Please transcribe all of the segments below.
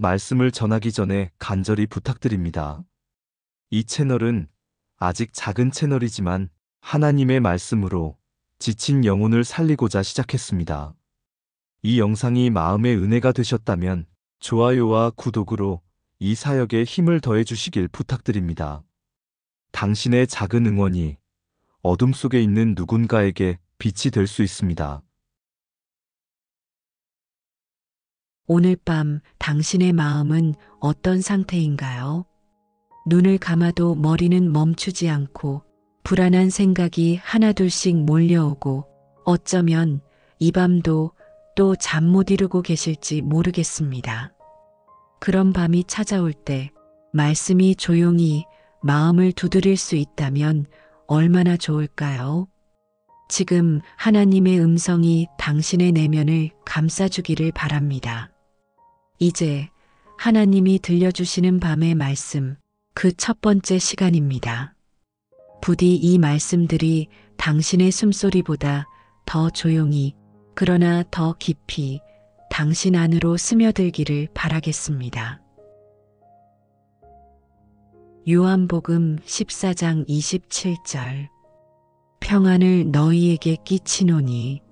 말씀을 전하기 전에 간절히 부탁드립니다. 이 채널은 아직 작은 채널이지만 하나님의 말씀으로 지친 영혼을 살리고자 시작했습니다. 이 영상이 마음의 은혜가 되셨다면 좋아요와 구독으로 이 사역에 힘을 더해 주시길 부탁드립니다. 당신의 작은 응원이 어둠 속에 있는 누군가에게 빛이 될 수 있습니다. 오늘 밤 당신의 마음은 어떤 상태인가요? 눈을 감아도 머리는 멈추지 않고 불안한 생각이 하나둘씩 몰려오고 어쩌면 이 밤도 또 잠 못 이루고 계실지 모르겠습니다. 그런 밤이 찾아올 때 말씀이 조용히 마음을 두드릴 수 있다면 얼마나 좋을까요? 지금 하나님의 음성이 당신의 내면을 감싸주기를 바랍니다. 이제 하나님이 들려주시는 밤의 말씀, 그 첫 번째 시간입니다. 부디 이 말씀들이 당신의 숨소리보다 더 조용히, 그러나 더 깊이 당신 안으로 스며들기를 바라겠습니다. 요한복음 14장 27절. 평안을 너희에게 끼치노니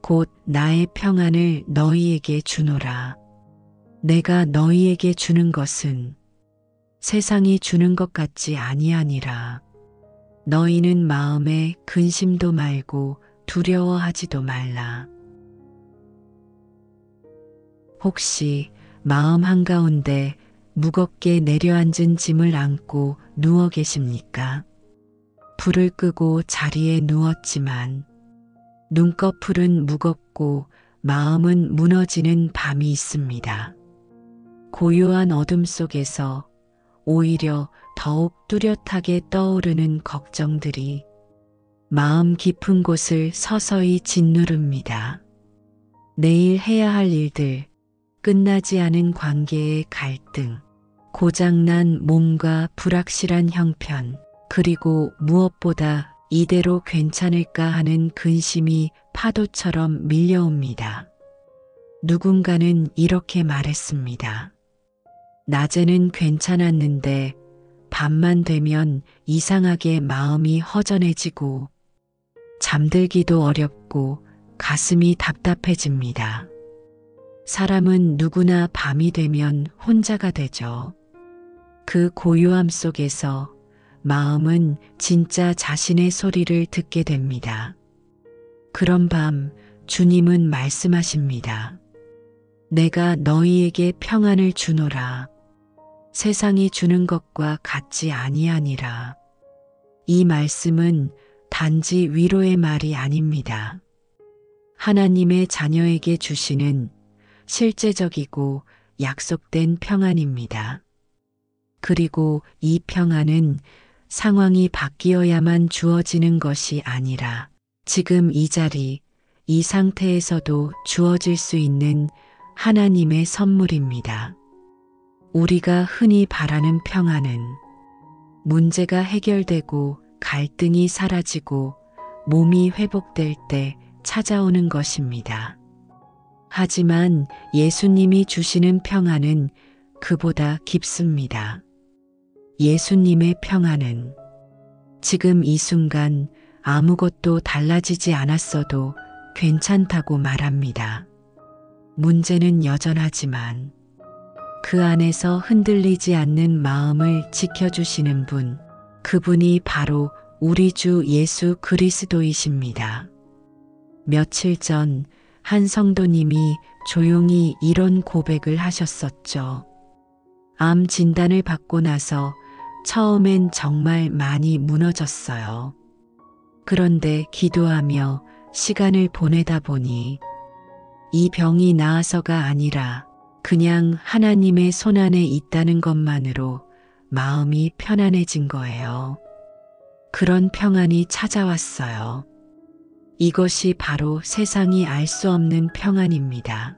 곧 나의 평안을 너희에게 주노라. 내가 너희에게 주는 것은 세상이 주는 것 같지 아니하니라. 너희는 마음에 근심도 말고 두려워하지도 말라. 혹시 마음 한가운데 무겁게 내려앉은 짐을 안고 누워 계십니까? 불을 끄고 자리에 누웠지만 눈꺼풀은 무겁고 마음은 무너지는 밤이 있습니다. 고요한 어둠 속에서 오히려 더욱 뚜렷하게 떠오르는 걱정들이 마음 깊은 곳을 서서히 짓누릅니다. 내일 해야 할 일들, 끝나지 않은 관계의 갈등, 고장난 몸과 불확실한 형편, 그리고 무엇보다 이대로 괜찮을까 하는 근심이 파도처럼 밀려옵니다. 누군가는 이렇게 말했습니다. 낮에는 괜찮았는데 밤만 되면 이상하게 마음이 허전해지고 잠들기도 어렵고 가슴이 답답해집니다. 사람은 누구나 밤이 되면 혼자가 되죠. 그 고요함 속에서 마음은 진짜 자신의 소리를 듣게 됩니다. 그런 밤 주님은 말씀하십니다. 내가 너희에게 평안을 주노라. 세상이 주는 것과 같지 아니하니라. 이 말씀은 단지 위로의 말이 아닙니다. 하나님의 자녀에게 주시는 실제적이고 약속된 평안입니다. 그리고 이 평안은 상황이 바뀌어야만 주어지는 것이 아니라 지금 이 자리, 이 상태에서도 주어질 수 있는 하나님의 선물입니다. 우리가 흔히 바라는 평안은 문제가 해결되고 갈등이 사라지고 몸이 회복될 때 찾아오는 것입니다. 하지만 예수님이 주시는 평안은 그보다 깊습니다. 예수님의 평안은 지금 이 순간 아무것도 달라지지 않았어도 괜찮다고 말합니다. 문제는 여전하지만 그 안에서 흔들리지 않는 마음을 지켜주시는 분, 그분이 바로 우리 주 예수 그리스도이십니다. 며칠 전 한 성도님이 조용히 이런 고백을 하셨었죠. 암 진단을 받고 나서 처음엔 정말 많이 무너졌어요. 그런데 기도하며 시간을 보내다 보니 이 병이 나아서가 아니라 그냥 하나님의 손안에 있다는 것만으로 마음이 편안해진 거예요. 그런 평안이 찾아왔어요. 이것이 바로 세상이 알 수 없는 평안입니다.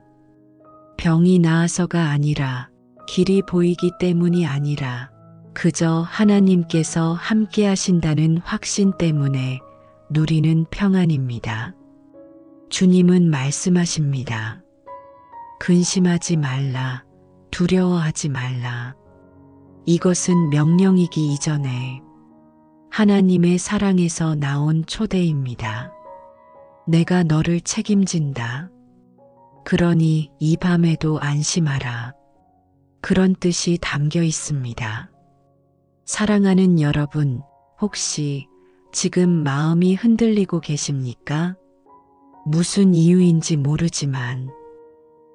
병이 나아서가 아니라 길이 보이기 때문이 아니라 그저 하나님께서 함께 하신다는 확신 때문에 누리는 평안입니다. 주님은 말씀하십니다. 근심하지 말라. 두려워하지 말라. 이것은 명령이기 이전에 하나님의 사랑에서 나온 초대입니다. 내가 너를 책임진다. 그러니 이 밤에도 안심하라. 그런 뜻이 담겨 있습니다. 사랑하는 여러분, 혹시 지금 마음이 흔들리고 계십니까? 무슨 이유인지 모르지만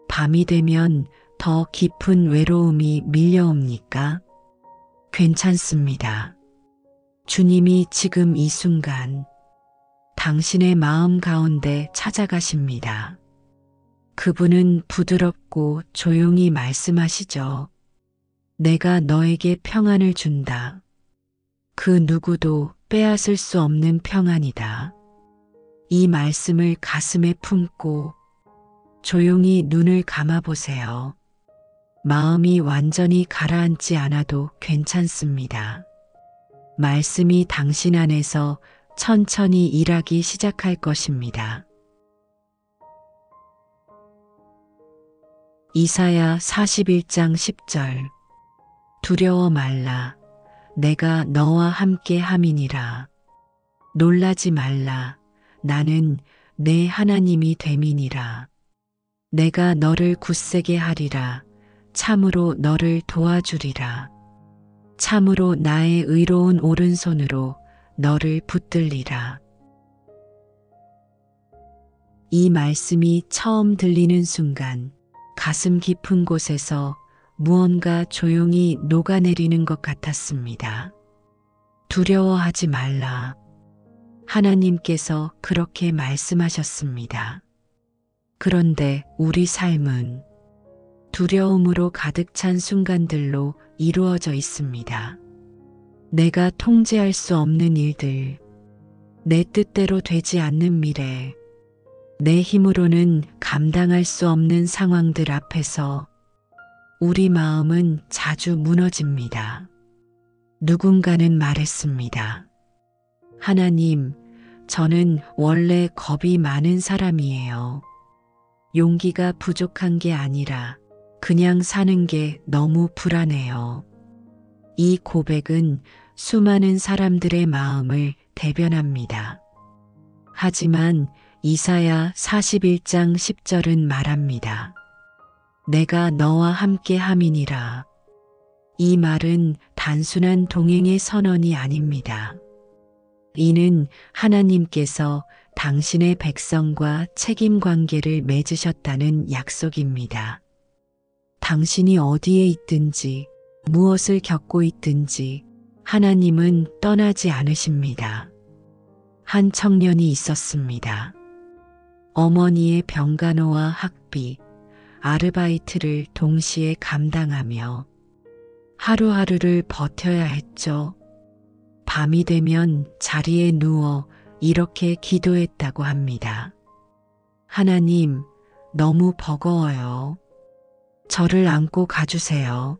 밤이 되면 더 깊은 외로움이 밀려옵니까? 괜찮습니다. 주님이 지금 이 순간 당신의 마음 가운데 찾아가십니다. 그분은 부드럽고 조용히 말씀하시죠. 내가 너에게 평안을 준다. 그 누구도 빼앗을 수 없는 평안이다. 이 말씀을 가슴에 품고 조용히 눈을 감아보세요. 마음이 완전히 가라앉지 않아도 괜찮습니다. 말씀이 당신 안에서 천천히 일하기 시작할 것입니다. 이사야 41장 10절. 두려워 말라. 내가 너와 함께 함이니라. 놀라지 말라. 나는 내 하나님이 됨이니라. 내가 너를 굳세게 하리라. 참으로 너를 도와주리라. 참으로 나의 의로운 오른손으로 너를 붙들리라. 이 말씀이 처음 들리는 순간 가슴 깊은 곳에서 무언가 조용히 녹아내리는 것 같았습니다. 두려워하지 말라. 하나님께서 그렇게 말씀하셨습니다. 그런데 우리 삶은 두려움으로 가득 찬 순간들로 이루어져 있습니다. 내가 통제할 수 없는 일들, 내 뜻대로 되지 않는 미래, 내 힘으로는 감당할 수 없는 상황들 앞에서 우리 마음은 자주 무너집니다. 누군가는 말했습니다. 하나님, 저는 원래 겁이 많은 사람이에요. 용기가 부족한 게 아니라 그냥 사는 게 너무 불안해요. 이 고백은 수많은 사람들의 마음을 대변합니다. 하지만 이사야 41장 10절은 말합니다. 내가 너와 함께 함이니라. 이 말은 단순한 동행의 선언이 아닙니다. 이는 하나님께서 당신의 백성과 책임 관계를 맺으셨다는 약속입니다. 당신이 어디에 있든지 무엇을 겪고 있든지 하나님은 떠나지 않으십니다. 한 청년이 있었습니다. 어머니의 병간호와 학비, 아르바이트를 동시에 감당하며 하루하루를 버텨야 했죠. 밤이 되면 자리에 누워 이렇게 기도했다고 합니다. 하나님, 너무 버거워요. 저를 안고 가주세요.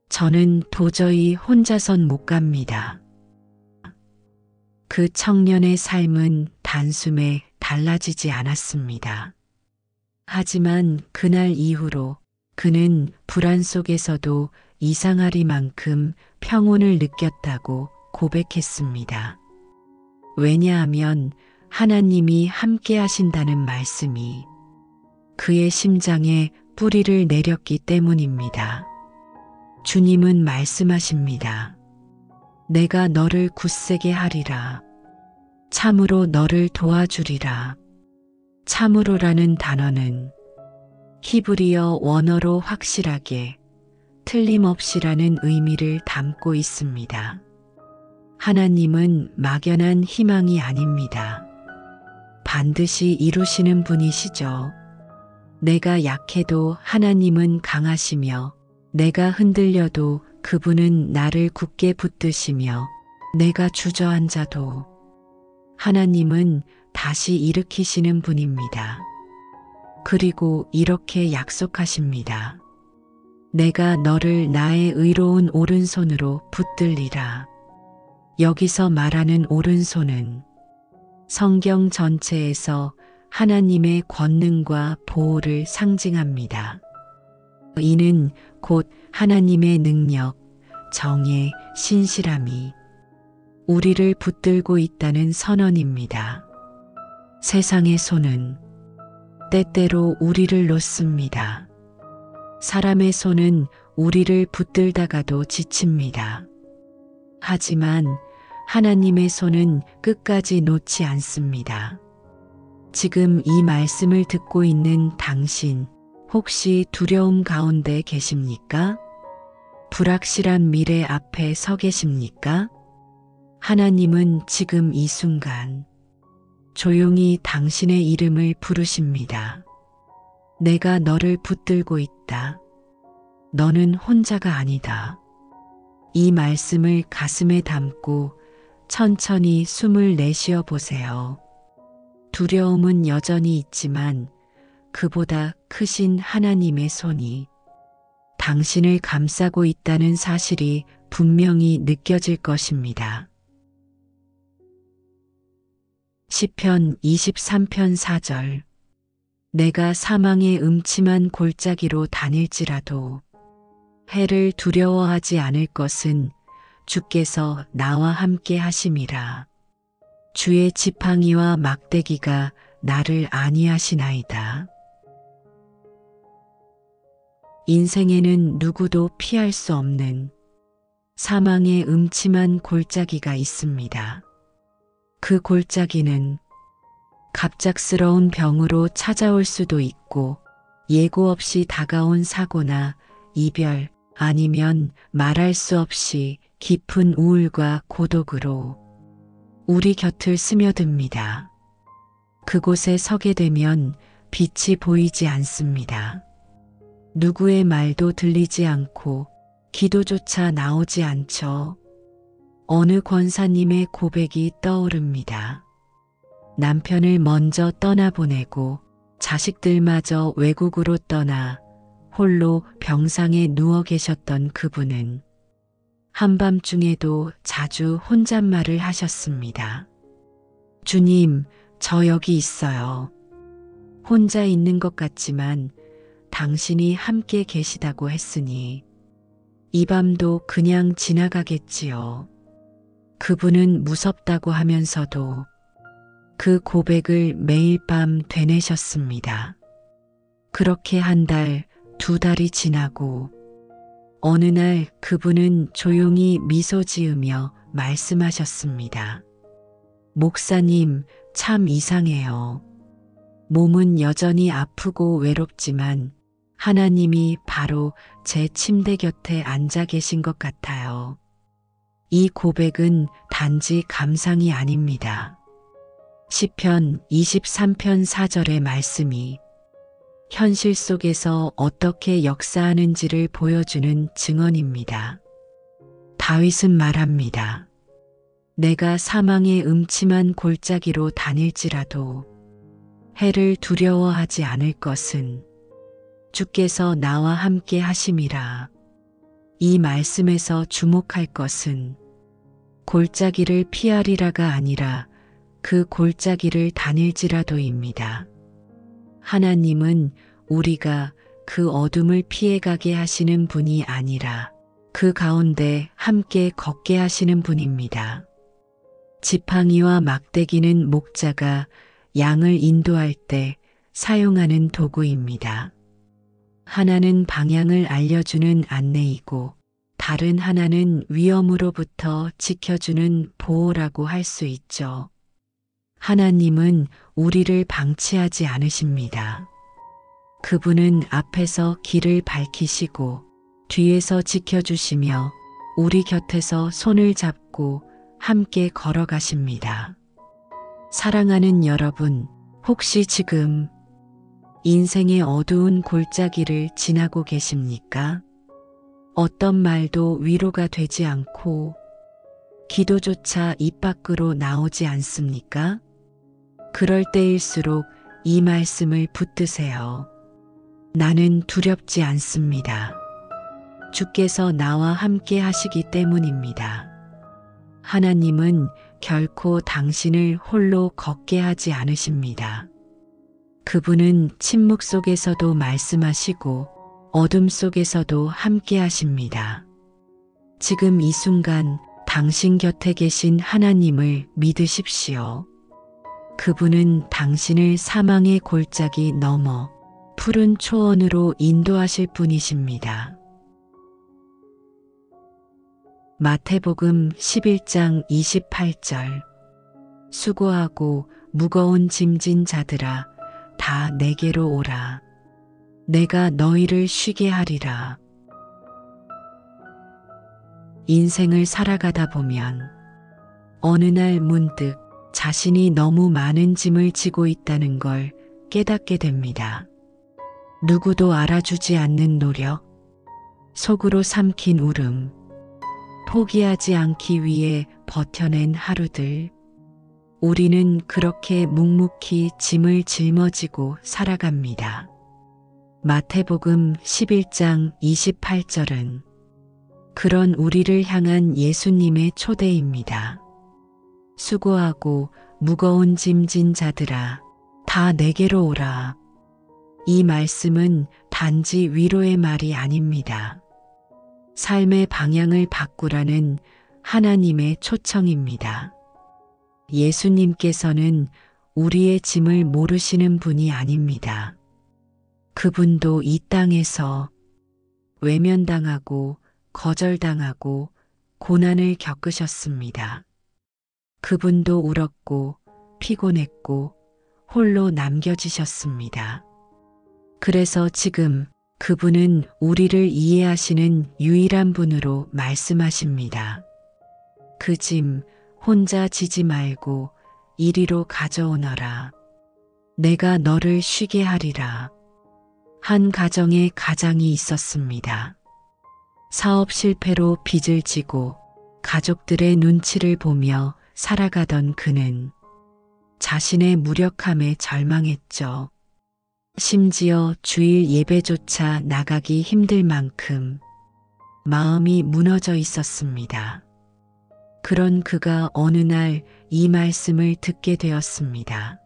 저는 도저히 혼자선 못 갑니다. 그 청년의 삶은 단숨에 달라지지 않았습니다. 하지만 그날 이후로 그는 불안 속에서도 이상하리만큼 평온을 느꼈다고 고백했습니다. 왜냐하면 하나님이 함께 하신다는 말씀이 그의 심장에 뿌리를 내렸기 때문입니다. 주님은 말씀하십니다. 내가 너를 굳세게 하리라. 참으로 너를 도와주리라. 참으로라는 단어는 히브리어 원어로 확실하게, 틀림없이라는 의미를 담고 있습니다. 하나님은 막연한 희망이 아닙니다. 반드시 이루시는 분이시죠. 내가 약해도 하나님은 강하시며, 내가 흔들려도 그분은 나를 굳게 붙드시며, 내가 주저앉아도 하나님은 다시 일으키시는 분입니다. 그리고 이렇게 약속하십니다. 내가 너를 나의 의로운 오른손으로 붙들리라. 여기서 말하는 오른손은 성경 전체에서 하나님의 권능과 보호를 상징합니다. 이는 곧 하나님의 능력, 정의, 신실함이 우리를 붙들고 있다는 선언입니다. 세상의 손은 때때로 우리를 놓습니다. 사람의 손은 우리를 붙들다가도 지칩니다. 하지만 하나님의 손은 끝까지 놓지 않습니다. 지금 이 말씀을 듣고 있는 당신, 혹시 두려움 가운데 계십니까? 불확실한 미래 앞에 서 계십니까? 하나님은 지금 이 순간 조용히 당신의 이름을 부르십니다. 내가 너를 붙들고 있다. 너는 혼자가 아니다. 이 말씀을 가슴에 담고 천천히 숨을 내쉬어 보세요. 두려움은 여전히 있지만 그보다 크신 하나님의 손이 당신을 감싸고 있다는 사실이 분명히 느껴질 것입니다. 시편 23편 4절. 내가 사망의 음침한 골짜기로 다닐지라도 해를 두려워하지 않을 것은 주께서 나와 함께 하심이라. 주의 지팡이와 막대기가 나를 안위하시나이다. 인생에는 누구도 피할 수 없는 사망의 음침한 골짜기가 있습니다. 그 골짜기는 갑작스러운 병으로 찾아올 수도 있고 예고 없이 다가온 사고나 이별 아니면 말할 수 없이 깊은 우울과 고독으로 우리 곁을 스며듭니다. 그곳에 서게 되면 빛이 보이지 않습니다. 누구의 말도 들리지 않고 기도조차 나오지 않죠. 어느 권사님의 고백이 떠오릅니다. 남편을 먼저 떠나보내고 자식들마저 외국으로 떠나 홀로 병상에 누워 계셨던 그분은 한밤중에도 자주 혼잣말을 하셨습니다. 주님, 저 여기 있어요. 혼자 있는 것 같지만 당신이 함께 계시다고 했으니 이 밤도 그냥 지나가겠지요. 그분은 무섭다고 하면서도 그 고백을 매일 밤 되뇌셨습니다. 그렇게 한 달, 두 달이 지나고 어느 날 그분은 조용히 미소 지으며 말씀하셨습니다. 목사님, 참 이상해요. 몸은 여전히 아프고 외롭지만 하나님이 바로 제 침대 곁에 앉아 계신 것 같아요. 이 고백은 단지 감상이 아닙니다. 시편 23편 4절의 말씀이 현실 속에서 어떻게 역사하는지를 보여주는 증언입니다. 다윗은 말합니다. 내가 사망의 음침한 골짜기로 다닐지라도 해를 두려워하지 않을 것은 주께서 나와 함께 하심이라. 이 말씀에서 주목할 것은 골짜기를 피하리라가 아니라 그 골짜기를 다닐지라도입니다. 하나님은 우리가 그 어둠을 피해가게 하시는 분이 아니라 그 가운데 함께 걷게 하시는 분입니다. 지팡이와 막대기는 목자가 양을 인도할 때 사용하는 도구입니다. 하나는 방향을 알려주는 안내이고 다른 하나는 위험으로부터 지켜주는 보호라고 할 수 있죠. 하나님은 우리를 방치하지 않으십니다. 그분은 앞에서 길을 밝히시고 뒤에서 지켜주시며 우리 곁에서 손을 잡고 함께 걸어가십니다. 사랑하는 여러분, 혹시 지금 인생의 어두운 골짜기를 지나고 계십니까? 어떤 말도 위로가 되지 않고 기도조차 입 밖으로 나오지 않습니까? 그럴 때일수록 이 말씀을 붙드세요. 나는 두렵지 않습니다. 주께서 나와 함께 하시기 때문입니다. 하나님은 결코 당신을 홀로 걷게 하지 않으십니다. 그분은 침묵 속에서도 말씀하시고 어둠 속에서도 함께 하십니다. 지금 이 순간 당신 곁에 계신 하나님을 믿으십시오. 그분은 당신을 사망의 골짜기 넘어 푸른 초원으로 인도하실 분이십니다. 마태복음 11장 28절. 수고하고 무거운 짐진 자들아 다 내게로 오라. 내가 너희를 쉬게 하리라. 인생을 살아가다 보면 어느 날 문득 자신이 너무 많은 짐을 지고 있다는 걸 깨닫게 됩니다. 누구도 알아주지 않는 노력, 속으로 삼킨 울음, 포기하지 않기 위해 버텨낸 하루들. 우리는 그렇게 묵묵히 짐을 짊어지고 살아갑니다. 마태복음 11장 28절은 그런 우리를 향한 예수님의 초대입니다. 수고하고 무거운 짐진 자들아 다 내게로 오라. 이 말씀은 단지 위로의 말이 아닙니다. 삶의 방향을 바꾸라는 하나님의 초청입니다. 예수님께서는 우리의 짐을 모르시는 분이 아닙니다. 그분도 이 땅에서 외면당하고 거절당하고 고난을 겪으셨습니다. 그분도 울었고 피곤했고 홀로 남겨지셨습니다. 그래서 지금 그분은 우리를 이해하시는 유일한 분으로 말씀하십니다. 그 짐 혼자 지지 말고 이리로 가져오너라. 내가 너를 쉬게 하리라. 한 가정에 가장이 있었습니다. 사업 실패로 빚을 지고 가족들의 눈치를 보며 살아가던 그는 자신의 무력함에 절망했죠. 심지어 주일 예배조차 나가기 힘들 만큼 마음이 무너져 있었습니다. 그런 그가 어느 날 이 말씀을 듣게 되었습니다.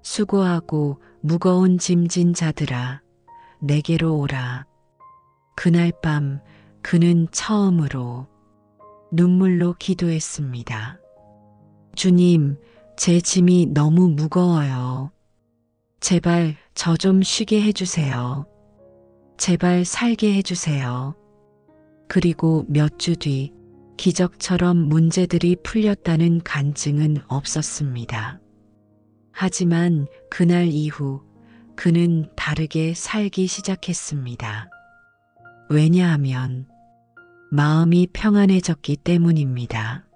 수고하고 무거운 짐진 자들아 내게로 오라. 그날 밤 그는 처음으로 눈물로 기도했습니다. 주님, 제 짐이 너무 무거워요. 제발 저 좀 쉬게 해주세요. 제발 살게 해주세요. 그리고 몇 주 뒤 기적처럼 문제들이 풀렸다는 간증은 없었습니다. 하지만 그날 이후 그는 다르게 살기 시작했습니다. 왜냐하면 마음이 평안해졌기 때문입니다.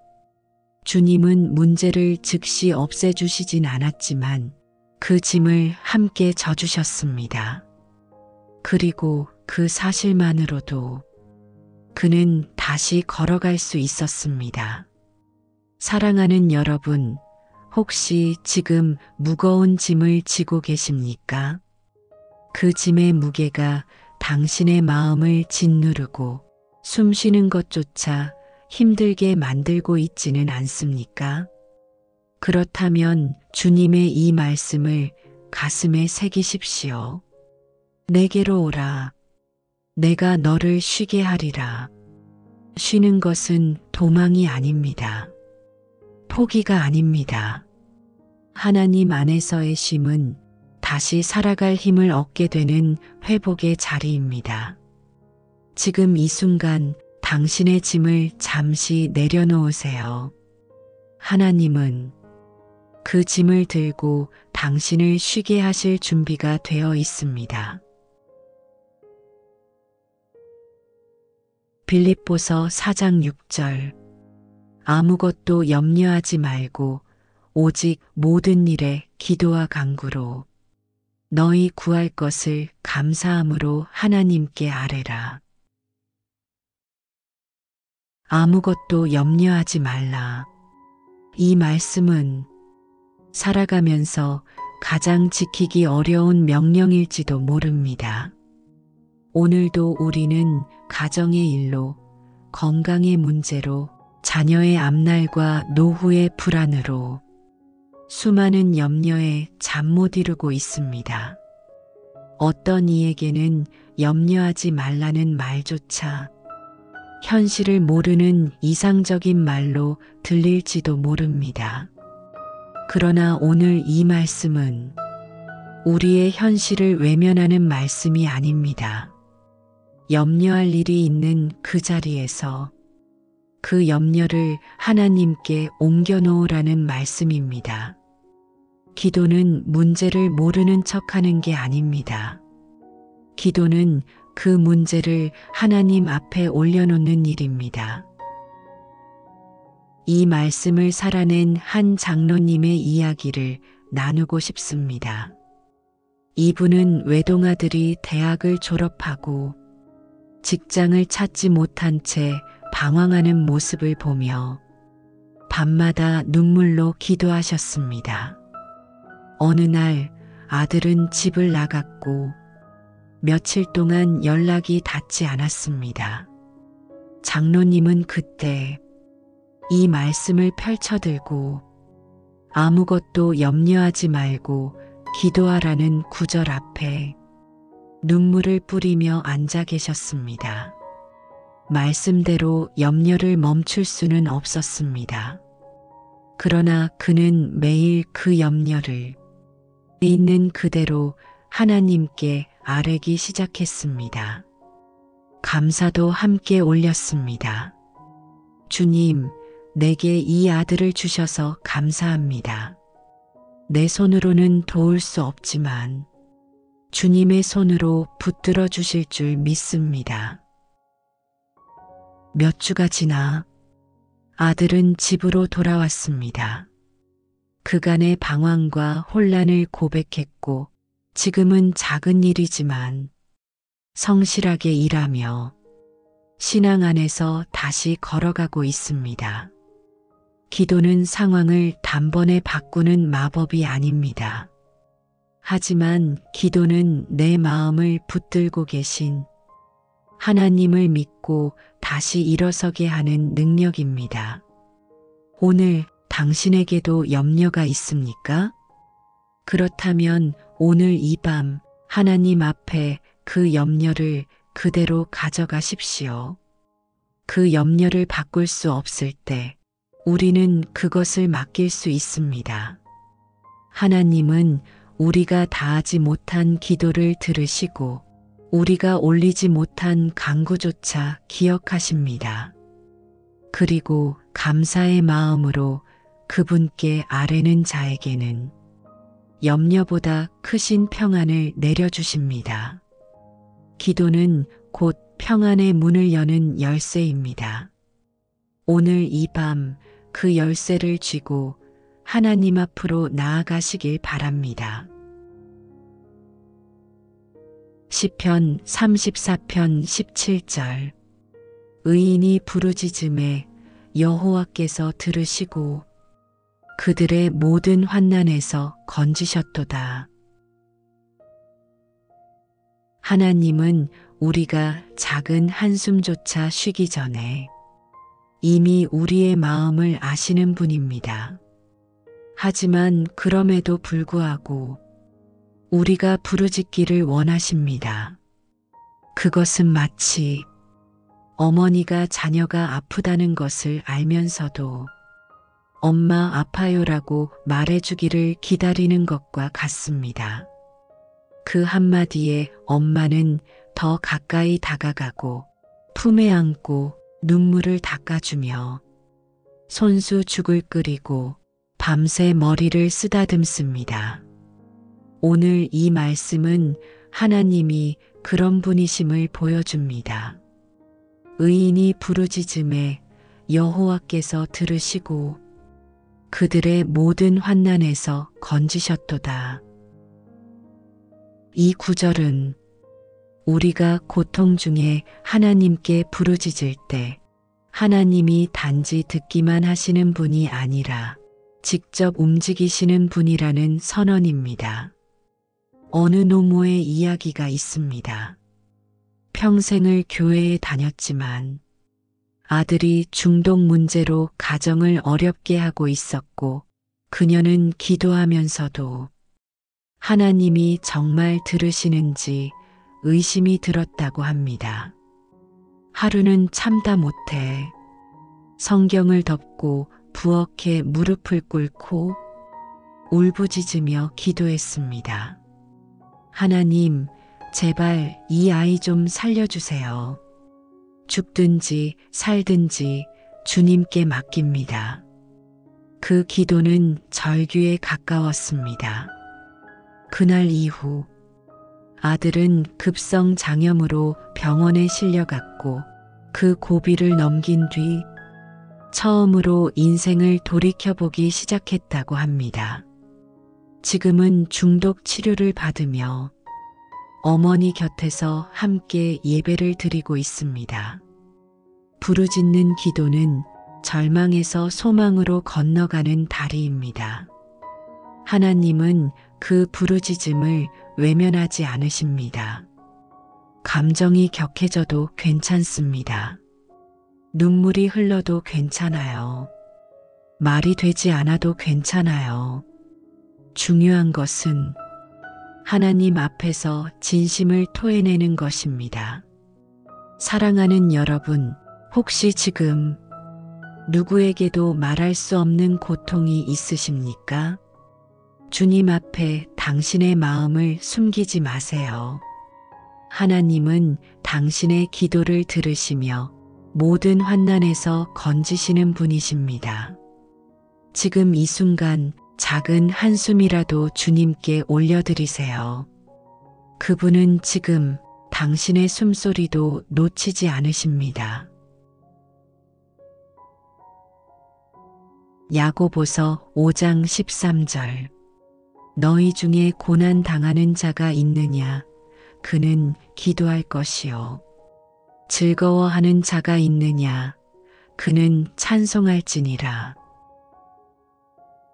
주님은 문제를 즉시 없애주시진 않았지만 그 짐을 함께 져주셨습니다. 그리고 그 사실만으로도 그는 다시 걸어갈 수 있었습니다. 사랑하는 여러분, 혹시 지금 무거운 짐을 지고 계십니까? 그 짐의 무게가 당신의 마음을 짓누르고 숨 쉬는 것조차 힘들게 만들고 있지는 않습니까? 그렇다면 주님의 이 말씀을 가슴에 새기십시오. 내게로 오라. 내가 너를 쉬게 하리라. 쉬는 것은 도망이 아닙니다. 포기가 아닙니다. 하나님 안에서의 쉼은 다시 살아갈 힘을 얻게 되는 회복의 자리입니다. 지금 이 순간 당신의 짐을 잠시 내려놓으세요. 하나님은 그 짐을 들고 당신을 쉬게 하실 준비가 되어 있습니다. 빌립보서 4장 6절. 아무것도 염려하지 말고 오직 모든 일에 기도와 간구로 너희 구할 것을 감사함으로 하나님께 아뢰라. 아무것도 염려하지 말라. 이 말씀은 살아가면서 가장 지키기 어려운 명령일지도 모릅니다. 오늘도 우리는 가정의 일로, 건강의 문제로, 자녀의 앞날과 노후의 불안으로 수많은 염려에 잠 못 이루고 있습니다. 어떤 이에게는 염려하지 말라는 말조차 현실을 모르는 이상적인 말로 들릴지도 모릅니다. 그러나 오늘 이 말씀은 우리의 현실을 외면하는 말씀이 아닙니다. 염려할 일이 있는 그 자리에서 그 염려를 하나님께 옮겨놓으라는 말씀입니다. 기도는 문제를 모르는 척하는 게 아닙니다. 기도는 그 문제를 하나님 앞에 올려놓는 일입니다. 이 말씀을 살아낸 한 장로님의 이야기를 나누고 싶습니다. 이분은 외동아들이 대학을 졸업하고 직장을 찾지 못한 채 방황하는 모습을 보며 밤마다 눈물로 기도하셨습니다. 어느 날 아들은 집을 나갔고 며칠 동안 연락이 닿지 않았습니다. 장로님은 그때 이 말씀을 펼쳐들고 아무것도 염려하지 말고 기도하라는 구절 앞에 눈물을 뿌리며 앉아 계셨습니다. 말씀대로 염려를 멈출 수는 없었습니다. 그러나 그는 매일 그 염려를 있는 그대로 하나님께 아뢰기 시작했습니다. 감사도 함께 올렸습니다. 주님, 내게 이 아들을 주셔서 감사합니다. 내 손으로는 도울 수 없지만 주님의 손으로 붙들어 주실 줄 믿습니다. 몇 주가 지나 아들은 집으로 돌아왔습니다. 그간의 방황과 혼란을 고백했고 지금은 작은 일이지만 성실하게 일하며 신앙 안에서 다시 걸어가고 있습니다. 기도는 상황을 단번에 바꾸는 마법이 아닙니다. 하지만 기도는 내 마음을 붙들고 계신 하나님을 믿고 다시 일어서게 하는 능력입니다. 오늘 당신에게도 염려가 있습니까? 그렇다면 오늘 이 밤 하나님 앞에 그 염려를 그대로 가져가십시오. 그 염려를 바꿀 수 없을 때 우리는 그것을 맡길 수 있습니다. 하나님은 우리가 다하지 못한 기도를 들으시고 우리가 올리지 못한 간구조차 기억하십니다. 그리고 감사의 마음으로 그분께 아뢰는 자에게는 염려보다 크신 평안을 내려주십니다. 기도는 곧 평안의 문을 여는 열쇠입니다. 오늘 이 밤 그 열쇠를 쥐고 하나님 앞으로 나아가시길 바랍니다. 시편 34편 17절 의인이 부르짖음에 여호와께서 들으시고 그들의 모든 환난에서 건지셨도다. 하나님은 우리가 작은 한숨조차 쉬기 전에 이미 우리의 마음을 아시는 분입니다. 하지만 그럼에도 불구하고 우리가 부르짖기를 원하십니다. 그것은 마치 어머니가 자녀가 아프다는 것을 알면서도 엄마 아파요라고 말해주기를 기다리는 것과 같습니다. 그 한마디에 엄마는 더 가까이 다가가고 품에 안고 눈물을 닦아주며 손수 죽을 끓이고 밤새 머리를 쓰다듬습니다. 오늘 이 말씀은 하나님이 그런 분이심을 보여줍니다. 의인이 부르짖음에 여호와께서 들으시고 그들의 모든 환난에서 건지셨도다. 이 구절은 우리가 고통 중에 하나님께 부르짖을 때 하나님이 단지 듣기만 하시는 분이 아니라 직접 움직이시는 분이라는 선언입니다. 어느 노모의 이야기가 있습니다. 평생을 교회에 다녔지만 아들이 중독 문제로 가정을 어렵게 하고 있었고 그녀는 기도하면서도 하나님이 정말 들으시는지 의심이 들었다고 합니다. 하루는 참다 못해 성경을 덮고 부엌에 무릎을 꿇고 울부짖으며 기도했습니다. 하나님, 제발 이 아이 좀 살려주세요. 죽든지 살든지 주님께 맡깁니다. 그 기도는 절규에 가까웠습니다. 그날 이후 아들은 급성 장염으로 병원에 실려갔고 그 고비를 넘긴 뒤 처음으로 인생을 돌이켜보기 시작했다고 합니다. 지금은 중독 치료를 받으며 어머니 곁에서 함께 예배를 드리고 있습니다. 부르짖는 기도는 절망에서 소망으로 건너가는 다리입니다. 하나님은 그 부르짖음을 외면하지 않으십니다. 감정이 격해져도 괜찮습니다. 눈물이 흘러도 괜찮아요. 말이 되지 않아도 괜찮아요. 중요한 것은 하나님 앞에서 진심을 토해내는 것입니다. 사랑하는 여러분, 혹시 지금 누구에게도 말할 수 없는 고통이 있으십니까? 주님 앞에 당신의 마음을 숨기지 마세요. 하나님은 당신의 기도를 들으시며 모든 환난에서 건지시는 분이십니다. 지금 이 순간 작은 한숨이라도 주님께 올려드리세요. 그분은 지금 당신의 숨소리도 놓치지 않으십니다. 야고보서 5장 13절. 너희 중에 고난 당하는 자가 있느냐? 그는 기도할 것이요. 즐거워하는 자가 있느냐? 그는 찬송할지니라.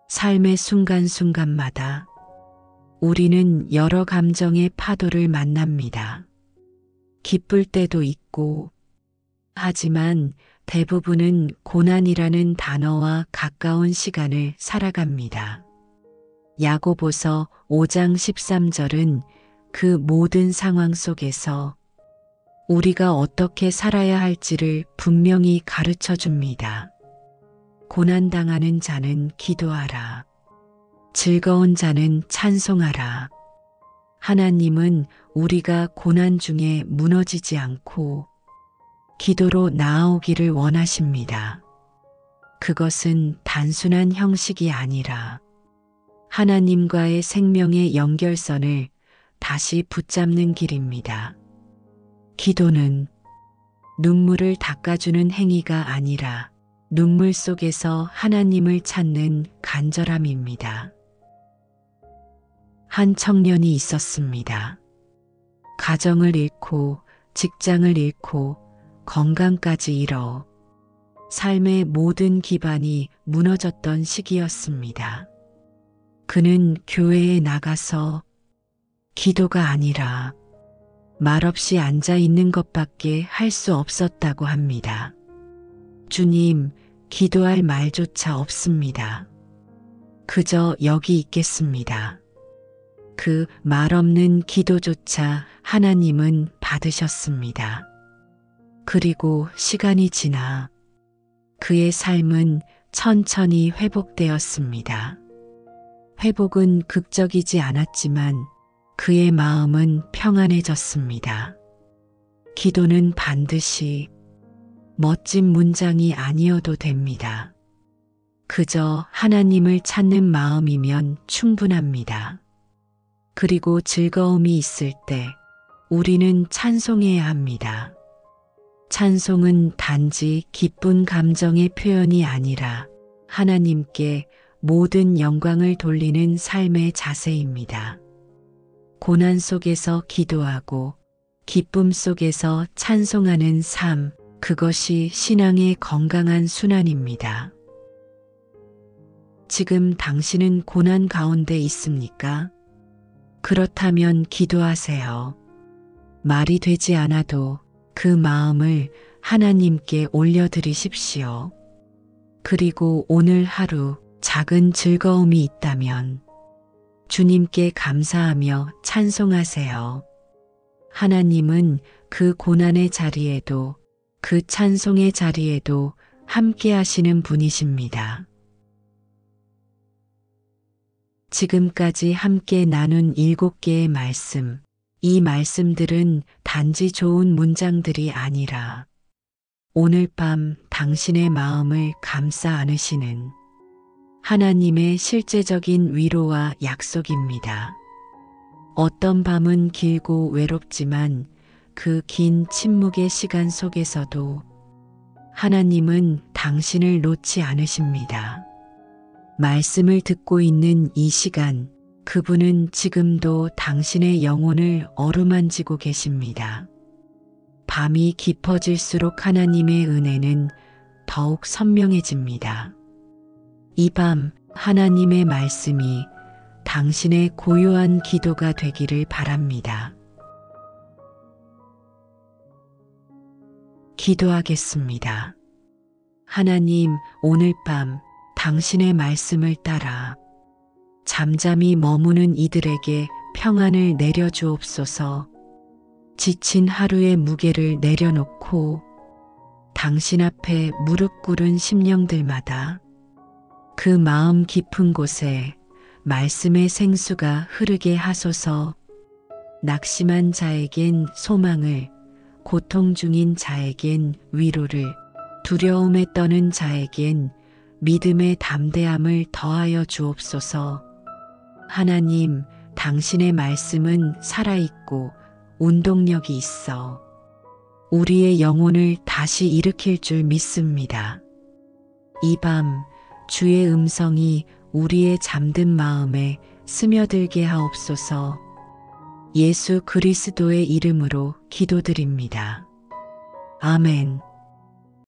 삶의 순간순간마다 우리는 여러 감정의 파도를 만납니다. 기쁠 때도 있고, 하지만 대부분은 고난이라는 단어와 가까운 시간을 살아갑니다. 야고보서 5장 13절은 그 모든 상황 속에서 우리가 어떻게 살아야 할지를 분명히 가르쳐 줍니다. 고난당하는 자는 기도하라. 즐거운 자는 찬송하라. 하나님은 우리가 고난 중에 무너지지 않고 기도로 나아오기를 원하십니다. 그것은 단순한 형식이 아니라 하나님과의 생명의 연결선을 다시 붙잡는 길입니다. 기도는 눈물을 닦아주는 행위가 아니라 눈물 속에서 하나님을 찾는 간절함입니다. 한 청년이 있었습니다. 가정을 잃고 직장을 잃고 건강까지 잃어 삶의 모든 기반이 무너졌던 시기였습니다. 그는 교회에 나가서 기도가 아니라 말없이 앉아 있는 것밖에 할 수 없었다고 합니다. 주님, 기도할 말조차 없습니다. 그저 여기 있겠습니다. 그 말 없는 기도조차 하나님은 받으셨습니다. 그리고 시간이 지나 그의 삶은 천천히 회복되었습니다. 회복은 극적이지 않았지만 그의 마음은 평안해졌습니다. 기도는 반드시 멋진 문장이 아니어도 됩니다. 그저 하나님을 찾는 마음이면 충분합니다. 그리고 즐거움이 있을 때 우리는 찬송해야 합니다. 찬송은 단지 기쁜 감정의 표현이 아니라 하나님께 모든 영광을 돌리는 삶의 자세입니다. 고난 속에서 기도하고 기쁨 속에서 찬송하는 삶, 그것이 신앙의 건강한 순환입니다. 지금 당신은 고난 가운데 있습니까? 그렇다면 기도하세요. 말이 되지 않아도 그 마음을 하나님께 올려드리십시오. 그리고 오늘 하루 작은 즐거움이 있다면 주님께 감사하며 찬송하세요. 하나님은 그 고난의 자리에도 그 찬송의 자리에도 함께 하시는 분이십니다. 지금까지 함께 나눈 7개의 말씀, 이 말씀들은 단지 좋은 문장들이 아니라 오늘 밤 당신의 마음을 감싸 안으시는 하나님의 실제적인 위로와 약속입니다. 어떤 밤은 길고 외롭지만 그 긴 침묵의 시간 속에서도 하나님은 당신을 놓지 않으십니다. 말씀을 듣고 있는 이 시간, 그분은 지금도 당신의 영혼을 어루만지고 계십니다. 밤이 깊어질수록 하나님의 은혜는 더욱 선명해집니다. 이 밤 하나님의 말씀이 당신의 고요한 기도가 되기를 바랍니다. 기도하겠습니다. 하나님, 오늘 밤 당신의 말씀을 따라 잠잠히 머무는 이들에게 평안을 내려주옵소서. 지친 하루의 무게를 내려놓고 당신 앞에 무릎 꿇은 심령들마다 그 마음 깊은 곳에 말씀의 생수가 흐르게 하소서. 낙심한 자에겐 소망을, 고통 중인 자에겐 위로를, 두려움에 떠는 자에겐 믿음의 담대함을 더하여 주옵소서. 하나님, 당신의 말씀은 살아있고 운동력이 있어 우리의 영혼을 다시 일으킬 줄 믿습니다. 이 밤 주의 음성이 우리의 잠든 마음에 스며들게 하옵소서. 예수 그리스도의 이름으로 기도드립니다. 아멘.